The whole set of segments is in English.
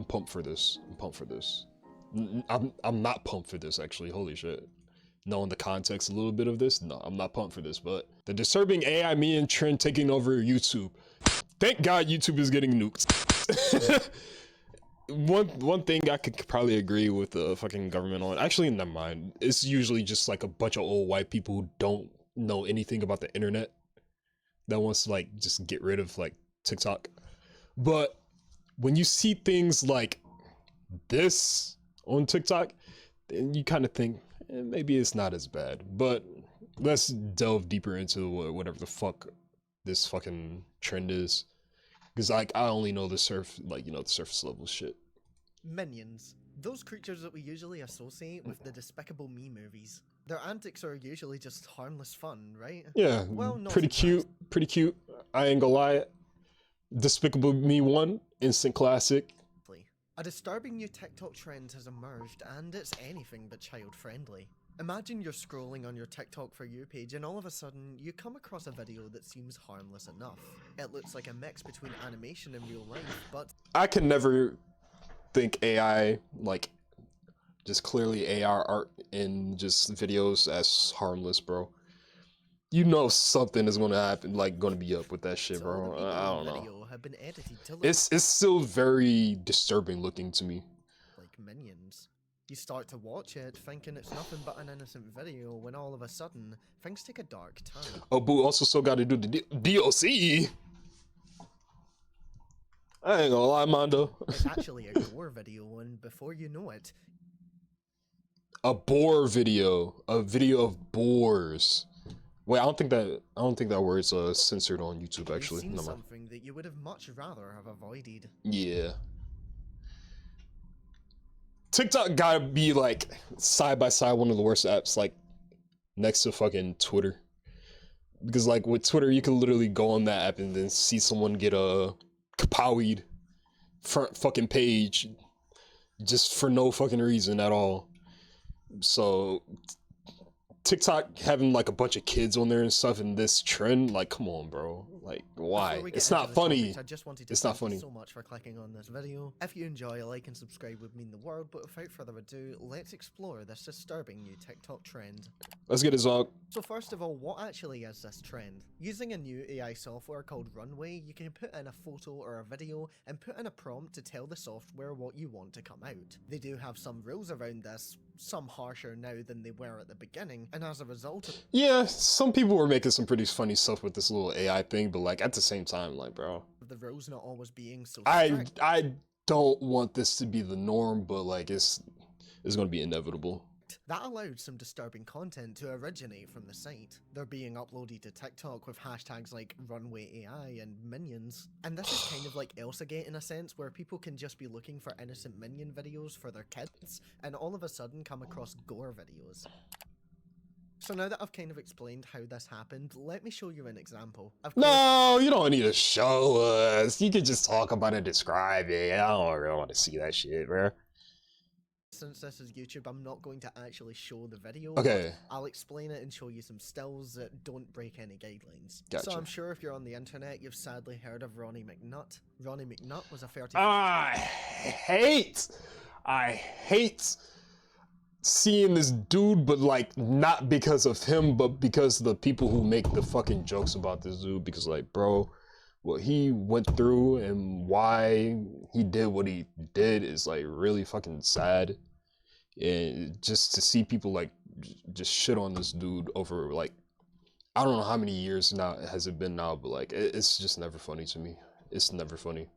pumped for this. I'm pumped for this. I'm not pumped for this actually. Holy shit. Knowing the context a little bit of this, no, I'm not pumped for this. But the disturbing AI meme trend taking over YouTube. Thank God YouTube is getting nuked. One thing I could probably agree with the fucking government on. Actually, never mind. It's usually just like a bunch of old white people who don't know anything about the internet that wants to like just get rid of like TikTok. But when you see things like this on TikTok, then you kind of think maybe it's not as bad. But let's delve deeper into whatever the fuck this fucking trend is, because like I only know the the surface level shit. Minions. Those creatures that we usually associate with the Despicable Me movies. Their antics are usually just harmless fun, right? Yeah, well, pretty cute. I ain't gonna lie. Despicable Me 1, instant classic. A disturbing new TikTok trend has emerged, and it's anything but child-friendly. Imagine you're scrolling on your TikTok For You page and all of a sudden you come across a video that seems harmless enough. It looks like a mix between animation and real life, but I can never think AI, like, just clearly AR art in just videos as harmless, bro. You know something is gonna happen, like gonna be up with that shit, bro. I don't know. It's still very disturbing looking to me. Like Minions. You start to watch it thinking it's nothing but an innocent video when all of a sudden things take a dark turn. Oh, boo also still got to do the DLC. I ain't gonna lie, Mondo. It's actually a gore video, and before you know it, a boar video, a video of boars. Wait, I don't think that word's censored on YouTube actually. You've seen something that you would have much rather have avoided. Yeah. TikTok gotta be like side by side one of the worst apps, like next to fucking Twitter. Because like with Twitter, you can literally go on that app and then see someone get a kapowied front fucking page just for no fucking reason at all. So TikTok having like a bunch of kids on there and stuff in this trend, like, come on, bro. Like, why? It's not funny. I just wanted to it's not funny. So much for clicking on this video. If you enjoy, a like and subscribe would mean the world, but without further ado, let's explore this disturbing new TikTok trend. Let's get this on. So first of all, what actually is this trend? Using a new AI software called Runway, you can put in a photo or a video and put in a prompt to tell the software what you want to come out. They do have some rules around this, some harsher now than they were at the beginning, and as a result of— yeah, some people were making some pretty funny stuff with this little AI thing, but like at the same time, like, bro, the rules not always being so strict. I don't want this to be the norm, but like it's gonna be inevitable. That allowed some disturbing content to originate from the site. They're being uploaded to TikTok with hashtags like Runway AI and Minions. And this is kind of like Elsagate in a sense, where people can just be looking for innocent Minion videos for their kids, and all of a sudden come across gore videos. So now that I've kind of explained how this happened, let me show you an example. No, you don't need to show us. You can just talk about it, describe it. I don't really want to see that shit, bro. Since this is YouTube, I'm not going to actually show the video. Okay. I'll explain it and show you some stills that don't break any guidelines. Gotcha. So I'm sure if you're on the internet, you've sadly heard of Ronnie McNutt. Ronnie McNutt was a 30— I hate seeing this dude, but like not because of him, but because of the people who make the fucking jokes about this dude. Because like, bro, what he went through and why he did what he did is like really fucking sad. And just to see people like just shit on this dude over like, I don't know how many years now has it been now, but like it's just never funny to me. It's never funny.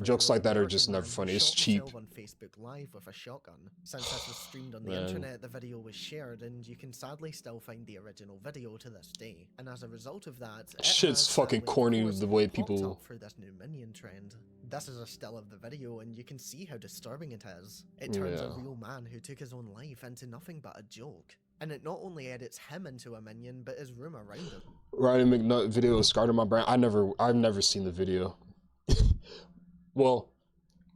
Jokes like that are just never funny. It's cheap. On Facebook Live with a shotgun. Since this was streamed on the internet, the video was shared, and you can sadly still find the original video to this day. And as a result of that, shit's fucking corny the way people through this new Minion trend. This is a still of the video, and you can see how disturbing it is. It turns a real man who took his own life into nothing but a joke. And it not only edits him into a minion, but his room around him. Ronnie McNutt video scarred in my brain. I've never seen the video. Well,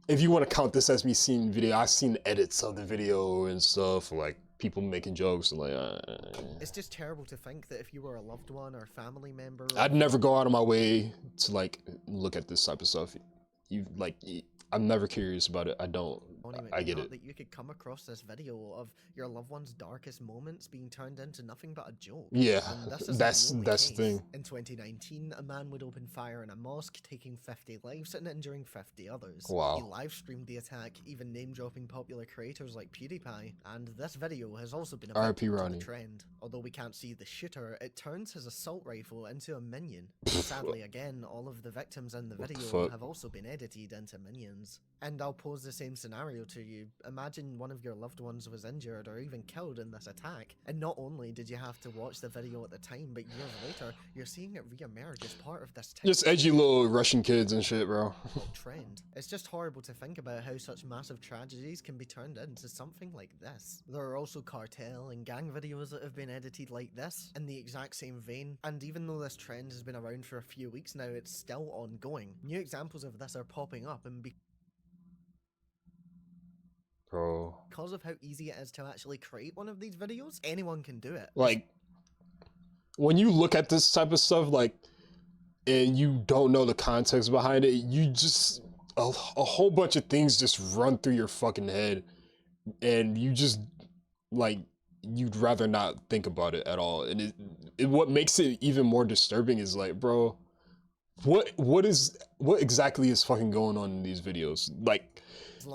if you want to count this as me seeing video, I've seen edits of the video and stuff, like people making jokes and like. It's just terrible to think that if you were a loved one or family member, I'd never go out of my way to like look at this type of stuff. I'm never curious about it. I don't. I get it. That you could come across this video of your loved one's darkest moments being turned into nothing but a joke. Yeah, And this isn't that's the only the case. thing. In 2019, a man would open fire in a mosque, taking 50 lives and injuring 50 others. Wow. He live streamed the attack, even name dropping popular creators like PewDiePie. And this video has also been a victim to the trend. Although we can't see the shooter, it turns his assault rifle into a minion. Sadly, again, all of the victims in the video have also been edited into minions. And I'll pose the same scenario to you. Imagine one of your loved ones was injured or even killed in this attack, and not only did you have to watch the video at the time, but years later, you're seeing it re-emerge as part of this just edgy little Russian kids and shit, bro. trend. It's just horrible to think about how such massive tragedies can be turned into something like this. There are also cartel and gang videos that have been edited like this, in the exact same vein, and even though this trend has been around for a few weeks now, it's still ongoing. New examples of this are popping up, and because of how easy it is to actually create one of these videos, anyone can do it. Like, when you look at this type of stuff, like, and you don't know the context behind it, you just, a whole bunch of things just run through your fucking head, and you just, like, you'd rather not think about it at all. And what makes it even more disturbing is like, bro, what exactly is fucking going on in these videos? Like,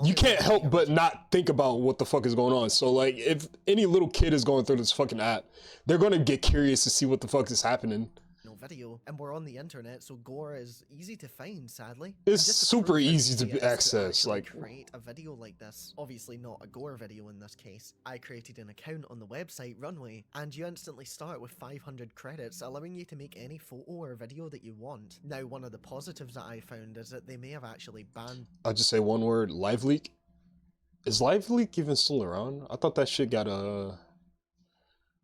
you can't help but not think about what the fuck is going on. So like, if any little kid is going through this fucking app, they're gonna get curious to see what the fuck is happening. Video, and we're on the internet, so gore is easy to find, sadly. It's super easy to access. Like, create a video like this, obviously not a gore video in this case. I created an account on the website Runway, and you instantly start with 500 credits, allowing you to make any photo or video that you want. Now, one of the positives that I found is that they may have actually banned... I'll just say one word: Live Leak. Is Live Leak even still around? I thought that shit got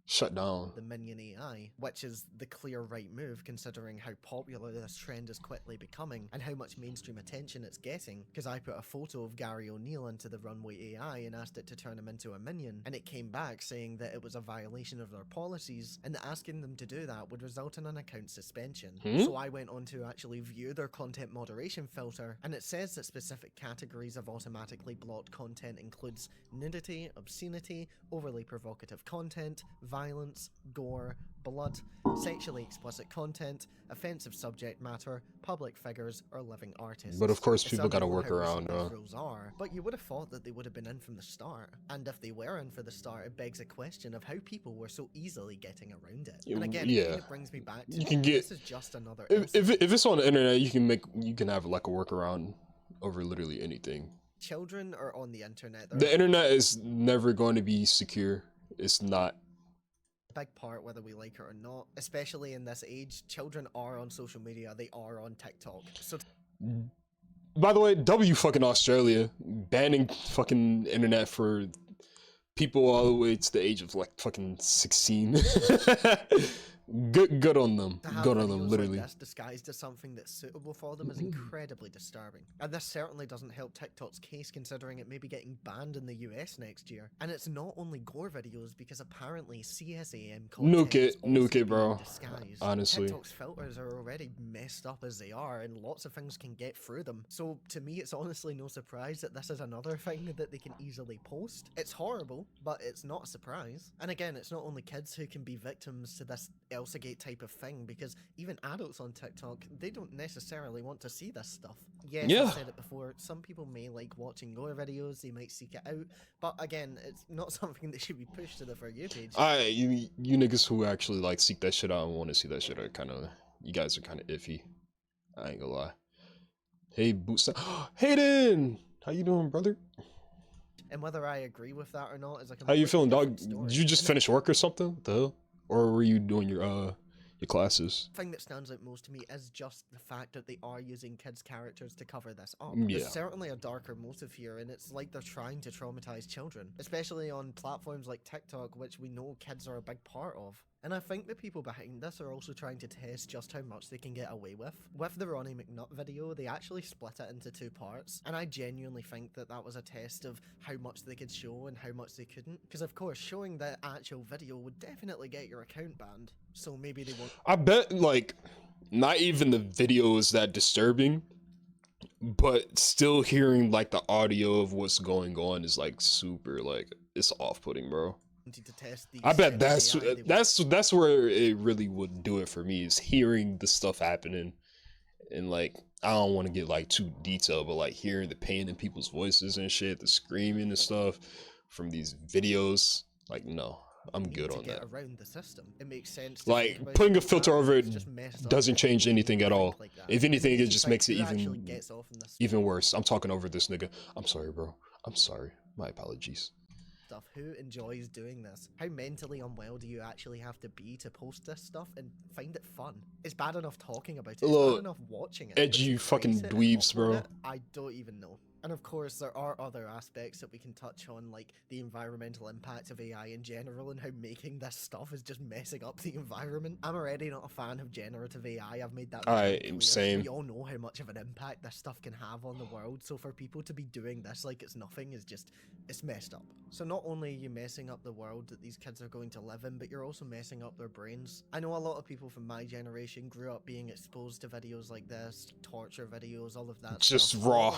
shut down. The Minion AI, which is the clear right move considering how popular this trend is quickly becoming and how much mainstream attention it's getting, because I put a photo of Gary O'Neill into the Runway AI and asked it to turn him into a minion, and it came back saying that it was a violation of their policies and that asking them to do that would result in an account suspension. So I went on to actually view their content moderation filter, and it says that specific categories of automatically blocked content includes nudity, obscenity, overly provocative content, violence, gore, blood, sexually explicit content, offensive subject matter, public figures, or living artists. But of course, people gotta work around. Rules are, but you would have thought that they would have been in from the start. And if they were in for the start, it begs a question of how people were so easily getting around it. And again, it brings me back to this is just another. If it's on the internet, you can have like a workaround over literally anything. Children are on the internet. The internet is never going to be secure. It's not. Big part whether we like it or not, especially in this age. Children are on social media, they are on TikTok. So by the way, fucking Australia banning fucking internet for people all the way to the age of like fucking 16. Good on them. Good on them, literally. Like this disguised as something that's suitable for them is incredibly disturbing. And this certainly doesn't help TikTok's case considering it may be getting banned in the US next year. And it's not only gore videos because apparently CSAM content nuke it, bro. Disguised. Honestly. TikTok's filters are already messed up as they are and lots of things can get through them. So to me it's honestly no surprise that this is another thing that they can easily post. It's horrible, but it's not a surprise. And again, it's not only kids who can be victims to this Elsagate type of thing, because even adults on TikTok, they don't necessarily want to see this stuff. Yes, I've said it before, some people may like watching gore videos, they might seek it out, but again, it's not something that should be pushed to the For You page. You niggas who actually like seek that shit out and want to see that shit are kind of, you guys are kind of iffy. I ain't gonna lie. Hey, Hayden! How you doing, brother? And whether I agree with that or not is like. How you feeling, dog? Did you just finish work or something? The hell? Or were you doing your classes? The thing that stands out most to me is just the fact that they are using kids' characters to cover this up. Yeah. There's certainly a darker motive here, and it's like they're trying to traumatize children, especially on platforms like TikTok, which we know kids are a big part of. And I think the people behind this are also trying to test just how much they can get away with. With the Ronnie McNutt video, they actually split it into 2 parts, and I genuinely think that that was a test of how much they could show and how much they couldn't. Because of course, showing the actual video would definitely get your account banned, so maybe they won't. I bet, like, not even the video is that disturbing. but still hearing like the audio of what's going on is like super like it's off-putting, bro. To test these I bet sets of that's AI, they that's where it really would do it for me, is hearing the stuff happening. And like I don't want to get like too detailed, but like hearing the pain in people's voices and shit, the screaming and stuff from these videos, like no, I'm need good to on get that. around the system. It makes sense to think Like about putting it a like filter that, over but it it's just messed up doesn't that change people anything even at think all. like that. If And anything, it it makes you just think, makes it who actually gets off in this even worse. I'm talking over this nigga. I'm sorry, bro. I'm sorry. My apologies. stuff? Who enjoys doing this? How mentally unwell do you actually have to be to post this stuff and find it fun? It's bad enough talking about it. It's bad enough watching it. But Edgy to fucking create it and dweebs, upload bro. it, I don't even know. And of course, there are other aspects that we can touch on, like the environmental impact of AI in general and how making this stuff is just messing up the environment. I'm already not a fan of generative AI. I've made that very clear. Same. We all know how much of an impact this stuff can have on the world, so for people to be doing this like it's nothing is just, it's messed up. So not only are you messing up the world that these kids are going to live in, but you're also messing up their brains. I know a lot of people from my generation grew up being exposed to videos like this, torture videos, all of that Just stuff. raw.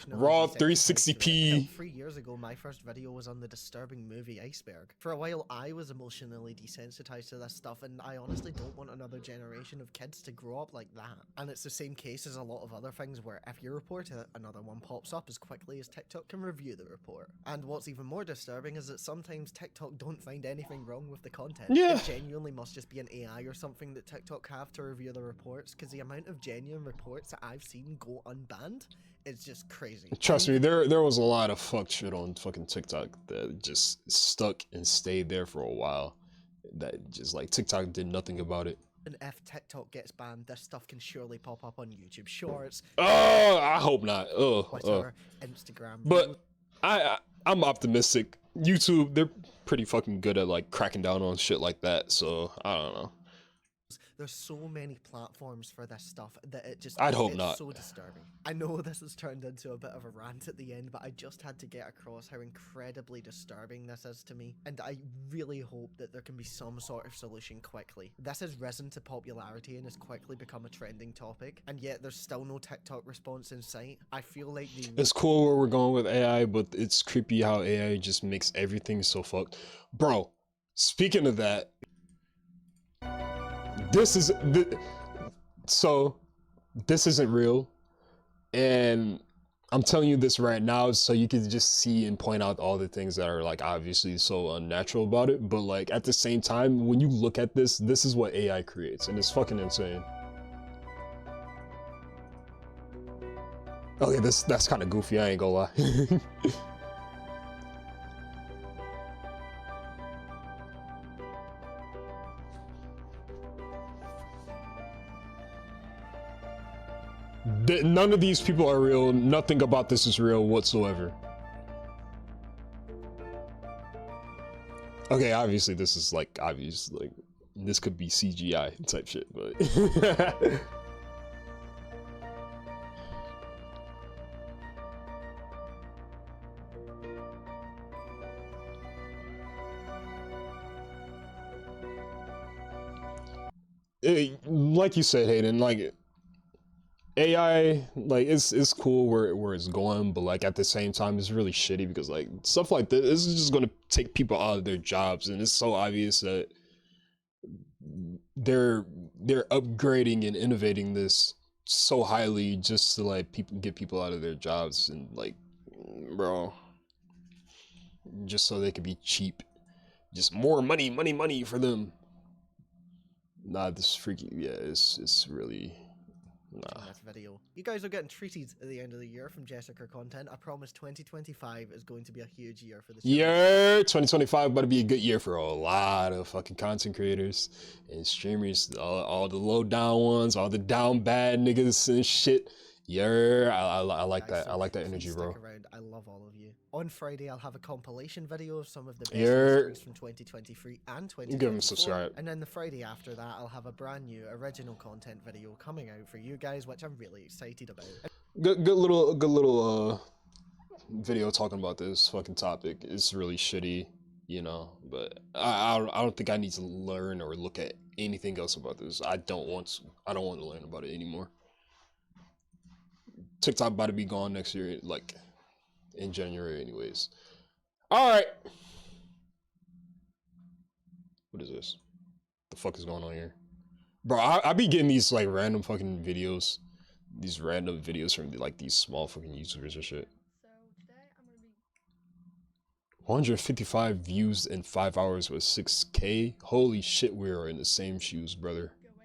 Raw 360p. 3 years ago, my first video was on the disturbing movie Iceberg. For a while, I was emotionally desensitized to this stuff, and I honestly don't want another generation of kids to grow up like that. And it's the same case as a lot of other things, where if you report it, another one pops up as quickly as TikTok can review the report. And what's even more disturbing is that sometimes TikTok don't find anything wrong with the content. Yeah. It genuinely must just be an AI or something that TikTok have to review the reports, because the amount of genuine reports that I've seen go unbanned, it's just crazy. Trust me, there was a lot of fuck shit on fucking TikTok that just stuck and stayed there for a while. That just like TikTok did nothing about it. And if TikTok gets banned, this stuff can surely pop up on YouTube Shorts. Oh, I hope not. Twitter, Instagram. But I'm optimistic. YouTube, they're pretty fucking good at like cracking down on shit like that. So I don't know. There's so many platforms for this stuff that it's not. So disturbing. I know this has turned into a bit of a rant at the end, but I just had to get across how incredibly disturbing this is to me, and I really hope that there can be some sort of solution quickly. This has risen to popularity and has quickly become a trending topic, and yet there's still no TikTok response in sight. I feel like it's cool where we're going with AI, but it's creepy how AI just makes everything so fucked. Bro, speaking of that, this isn't real, and I'm telling you this right now so you can just see and point out all the things that are like obviously so unnatural about it, but like at the same time, when you look at this is what AI creates, and it's fucking insane. Okay, that's kind of goofy, I ain't gonna lie. None of these people are real. Nothing about this is real whatsoever. Okay, obviously this is like obvious, like this could be CGI type shit, but like you said, Hayden, like AI, like it's cool where it's going, but like at the same time, it's really shitty because like stuff like this is just gonna take people out of their jobs, and it's so obvious that they're upgrading and innovating this so highly just to like get people out of their jobs, and like, bro, just so they could be cheap, just more money for them. Nah, this freaky, yeah, it's really. Nah. This video. You guys are getting treated at the end of the year from Jessica content. I promise 2025 is going to be a huge year for the channel. Yeah, 2025 about to be a good year for a lot of fucking content creators and streamers, all the low down ones, all the down bad niggas and shit. Yeah, I like that. I like that energy, bro. Stick around. I love all of you. On Friday, I'll have a compilation video of some of the best mysteries from 2023 and 2024. Give them a subscribe. And then the Friday after that, I'll have a brand new original content video coming out for you guys, which I'm really excited about. Good little video talking about this fucking topic. It's really shitty, you know, but I don't think I need to learn or look at anything else about this. I don't want to learn about it anymore. TikTok about to be gone next year, like in January, anyways. All right. What is this? The fuck is going on here, bro? I be getting these like random fucking videos, these random videos from like these small fucking YouTubers and shit. So today I'm gonna be 155 views in 5 hours with 6K. Holy shit, we are in the same shoes, brother. going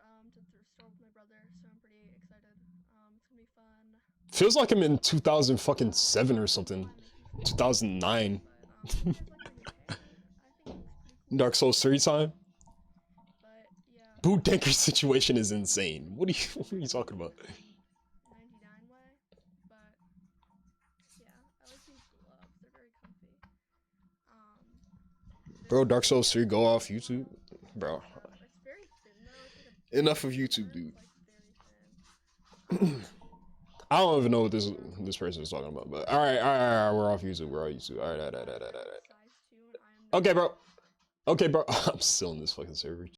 out to the store with my brother, so I'm pretty excited. It's gonna be fun. Feels like I'm in 2007 or something. 2009. But you guys like my new hair? I think it looks pretty cool. Dark Souls 3 time. But yeah, BootDanker situation is insane. What are you talking about? 99 way. But yeah, I like these gloves. They're very comfy. Bro, Dark Souls 3 go off YouTube? Bro. It's very thin though. It's like a Enough of YouTube, dude. it's like very thin. I don't even know what this person is talking about, but alright, we're off YouTube, we're off YouTube. Alright. Size 2 and I am Okay, bro. I'm still in this fucking server.